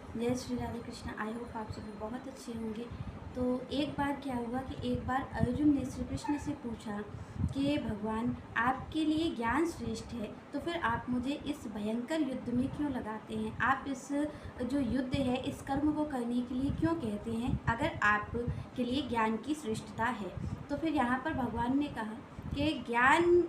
जय Shri Radhe Krishna. I hope आप सभी बहुत अच्छे होंगे। तो एक बार क्या हुआ कि एक बार अर्जुन ने श्री कृष्ण से पूछा कि भगवान, आपके लिए ज्ञान श्रेष्ठ है, तो फिर आप मुझे इस भयंकर युद्ध में क्यों लगाते हैं? आप इस जो युद्ध है, इस कर्म को करने के लिए क्यों कहते हैं, अगर आपके लिए ज्ञान की श्रेष्ठता है? तो फिर यहाँ पर भगवान ने कहा कि ज्ञान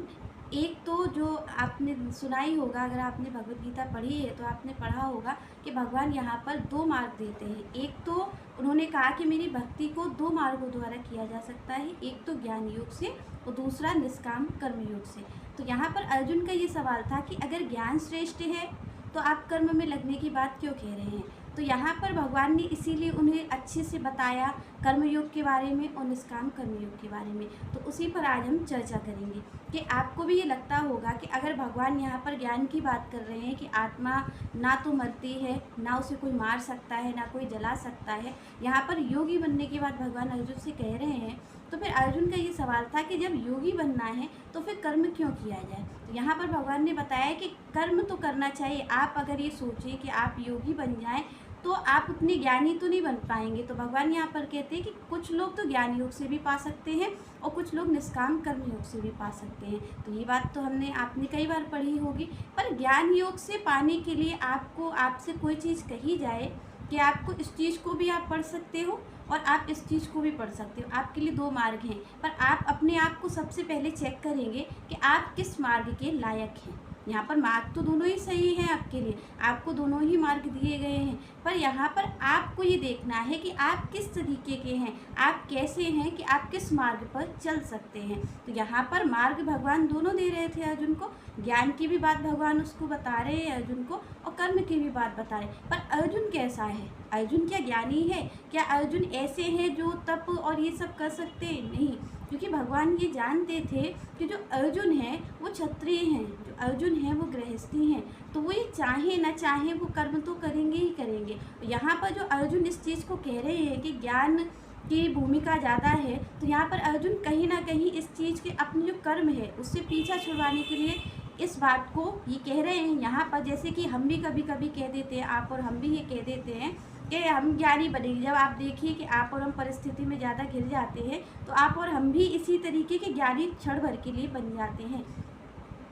एक तो जो आपने सुना ही होगा, अगर आपने भगवत गीता पढ़ी है तो आपने पढ़ा होगा कि भगवान यहाँ पर दो मार्ग देते हैं। एक तो उन्होंने कहा कि मेरी भक्ति को दो मार्गों द्वारा किया जा सकता है, एक तो ज्ञान योग से और दूसरा निष्काम कर्म योग से। तो यहाँ पर अर्जुन का ये सवाल था कि अगर ज्ञान श्रेष्ठ है तो आप कर्म में लगने की बात क्यों कह रहे हैं? तो यहाँ पर भगवान ने इसीलिए उन्हें अच्छे से बताया कर्मयोग के बारे में और निष्काम कर्मयोग के बारे में। तो उसी पर आज हम चर्चा करेंगे कि आपको भी ये लगता होगा कि अगर भगवान यहाँ पर ज्ञान की बात कर रहे हैं कि आत्मा ना तो मरती है, ना उसे कोई मार सकता है, ना कोई जला सकता है, यहाँ पर योगी बनने के बाद भगवान अर्जुन से कह रहे हैं, तो फिर अर्जुन का ये सवाल था कि जब योगी बनना है तो फिर कर्म क्यों किया जाए? तो यहाँ पर भगवान ने बताया कि कर्म तो करना चाहिए। आप अगर ये सोचें कि आप योगी बन जाएं तो आप उतने ज्ञानी तो नहीं बन पाएंगे। तो भगवान यहाँ पर कहते हैं कि कुछ लोग तो ज्ञान योग से भी पा सकते हैं और कुछ लोग निष्काम कर्म योग से भी पा सकते हैं। तो ये बात तो आपने कई बार पढ़ी होगी। पर ज्ञान योग से पाने के लिए आपसे कोई चीज़ कही जाए कि आपको इस चीज़ को भी आप पढ़ सकते हो और आप इस चीज़ को भी पढ़ सकते हो, आपके लिए दो मार्ग हैं। पर आप अपने आप को सबसे पहले चेक करेंगे कि आप किस मार्ग के लायक हैं। यहाँ पर मार्ग तो दोनों ही सही हैं आपके लिए, आपको दोनों ही मार्ग दिए गए हैं, पर यहाँ पर आपको ये देखना है कि आप किस तरीके के हैं, आप कैसे हैं, कि आप किस मार्ग पर चल सकते हैं। तो यहाँ पर मार्ग भगवान दोनों दे रहे थे अर्जुन को। ज्ञान की भी बात भगवान उसको बता रहे हैं अर्जुन को और कर्म की भी बात बता रहे हैं। पर अर्जुन कैसा है? अर्जुन क्या ज्ञानी है? क्या अर्जुन ऐसे हैं जो तप और ये सब कर सकते हैं? नहीं, क्योंकि भगवान ये जानते थे कि जो अर्जुन है वो क्षत्रिय हैं, जो अर्जुन है वो गृहस्थी हैं। तो वो ये चाहे ना चाहे वो कर्म तो करेंगे ही करेंगे। यहाँ पर जो अर्जुन इस चीज़ को कह रहे हैं कि ज्ञान की भूमिका ज़्यादा है, तो यहाँ पर अर्जुन कहीं ना कहीं इस चीज़ के अपने जो कर्म है उससे पीछा छुड़वाने के लिए इस बात को ये कह रहे हैं यहाँ पर। जैसे कि हम भी कभी कभी कह देते हैं, आप और हम भी ये कह देते हैं कि हम ज्ञानी बनेंगे। जब आप देखिए कि आप और हम परिस्थिति में ज़्यादा घिर जाते हैं तो आप और हम भी इसी तरीके के ज्ञानी क्षण भर के लिए बन जाते हैं।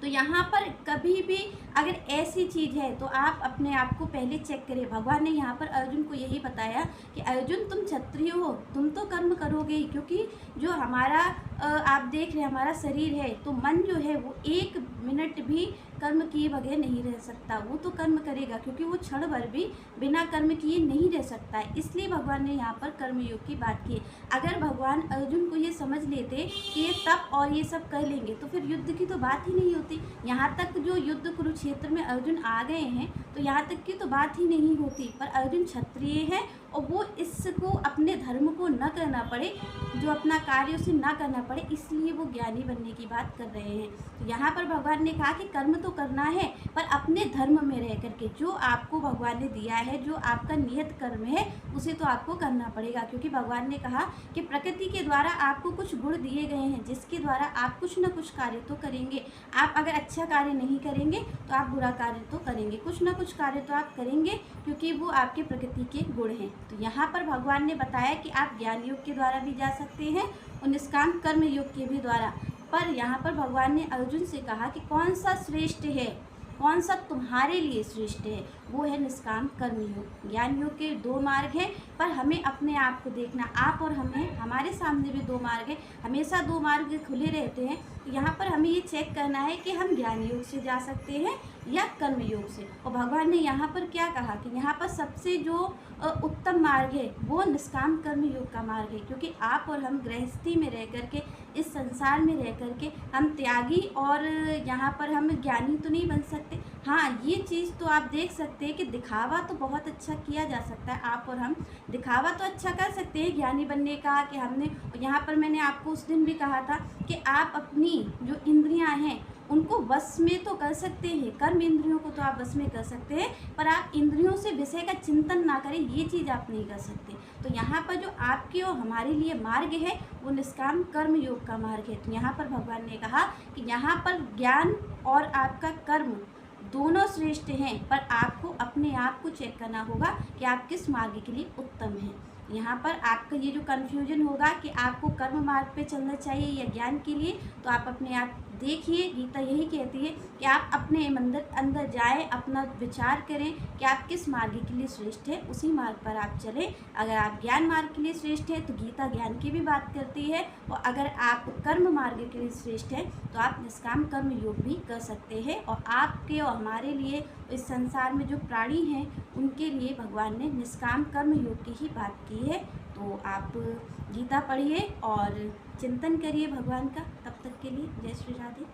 तो यहाँ पर कभी भी अगर ऐसी चीज़ है तो आप अपने आप को पहले चेक करें। भगवान ने यहाँ पर अर्जुन को यही बताया कि अर्जुन, तुम क्षत्रिय हो, तुम तो कर्म करोगे ही, क्योंकि जो हमारा आप देख रहे हैं हमारा शरीर है, तो मन जो है वो एक मिनट भी कर्म किए बगैर नहीं रह सकता, वो तो कर्म करेगा, क्योंकि वो क्षण भर भी बिना कर्म किए नहीं रह सकता है। इसलिए भगवान ने यहाँ पर कर्मयोग की बात की। अगर भगवान अर्जुन को ये समझ लेते कि ये तप और ये सब कर लेंगे तो फिर युद्ध की तो बात ही नहीं होती। यहाँ तक जो युद्ध कुरुक्षेत्र में अर्जुन आ गए हैं तो यहाँ तक की तो बात ही नहीं होती। पर अर्जुन क्षत्रिय है और वो इसको अपने धर्म को न करना पड़े, जो अपना कार्य उसे ना करना पड़े, इसलिए वो ज्ञानी बनने की बात कर रहे हैं। तो यहाँ पर भगवान ने कहा कि कर्म तो करना है पर अपने धर्म में रह करके, जो आपको भगवान ने दिया है, जो आपका नियत कर्म है उसे तो आपको करना पड़ेगा। क्योंकि भगवान ने कहा कि प्रकृति के द्वारा आपको कुछ गुण दिए गए हैं जिसके द्वारा आप कुछ न कुछ कार्य तो करेंगे। आप अगर अच्छा कार्य नहीं करेंगे तो आप बुरा कार्य तो करेंगे, कुछ ना कुछ कार्य तो आप करेंगे, क्योंकि वो आपके प्रकृति के गुण हैं। तो यहाँ पर भगवान ने बताया कि आप ज्ञान योग के द्वारा भी जा सकते हैं और निष्काम कर्म योग के भी द्वारा। पर यहाँ पर भगवान ने अर्जुन से कहा कि कौन सा श्रेष्ठ है, कौन सा तुम्हारे लिए श्रेष्ठ है? वो है निष्काम कर्म योग। ज्ञान योग के दो मार्ग हैं, पर हमें अपने आप को देखना, आप और हमें, हमारे सामने भी दो मार्ग हैं, हमेशा दो मार्ग खुले रहते हैं। यहाँ पर हमें ये चेक करना है कि हम ज्ञान योग से जा सकते हैं या कर्म योग से। और भगवान ने यहाँ पर क्या कहा कि यहाँ पर सबसे जो उत्तम मार्ग है वो निष्काम कर्म योग का मार्ग है। क्योंकि आप और हम गृहस्थी में रह करके, इस संसार में रह करके हम त्यागी और यहाँ पर हम ज्ञानी तो नहीं बन सकते। हाँ, ये चीज़ तो आप देख सकते हैं कि दिखावा तो बहुत अच्छा किया जा सकता है। आप और हम दिखावा तो अच्छा कर सकते हैं ज्ञानी बनने का, कि हमने, यहाँ पर मैंने आपको उस दिन भी कहा था कि आप अपनी जो इंद्रियां हैं उनको वश में तो कर सकते हैं, कर्म इंद्रियों को तो आप वश में कर सकते हैं, पर आप इंद्रियों से विषय का चिंतन ना करें, ये चीज़ आप नहीं कर सकते। तो यहाँ पर जो आपके और हमारे लिए मार्ग है वो निष्काम कर्म योग का मार्ग है। तो यहाँ पर भगवान ने कहा कि यहाँ पर ज्ञान और आपका कर्म दोनों श्रेष्ठ हैं, पर आपको अपने आप को चेक करना होगा कि आप किस मार्ग के लिए उत्तम हैं। यहाँ पर आपका ये जो कन्फ्यूजन होगा कि आपको कर्म मार्ग पे चलना चाहिए या ज्ञान के लिए, तो आप अपने आप देखिए। गीता यही कहती है कि आप अपने अंदर जाएं, अपना विचार करें कि आप किस मार्ग के लिए श्रेष्ठ है, उसी मार्ग पर आप चलें। अगर आप ज्ञान मार्ग के लिए श्रेष्ठ है तो गीता ज्ञान की भी बात करती है, और अगर आप कर्म मार्ग के लिए श्रेष्ठ है तो आप निष्काम कर्म योग भी कर सकते हैं। और आपके और हमारे लिए, इस संसार में जो प्राणी हैं उनके लिए भगवान ने निष्काम कर्म योग की ही बात की है। तो आप गीता पढ़िए और चिंतन करिए भगवान का। तब तक के लिए जय श्री राधे।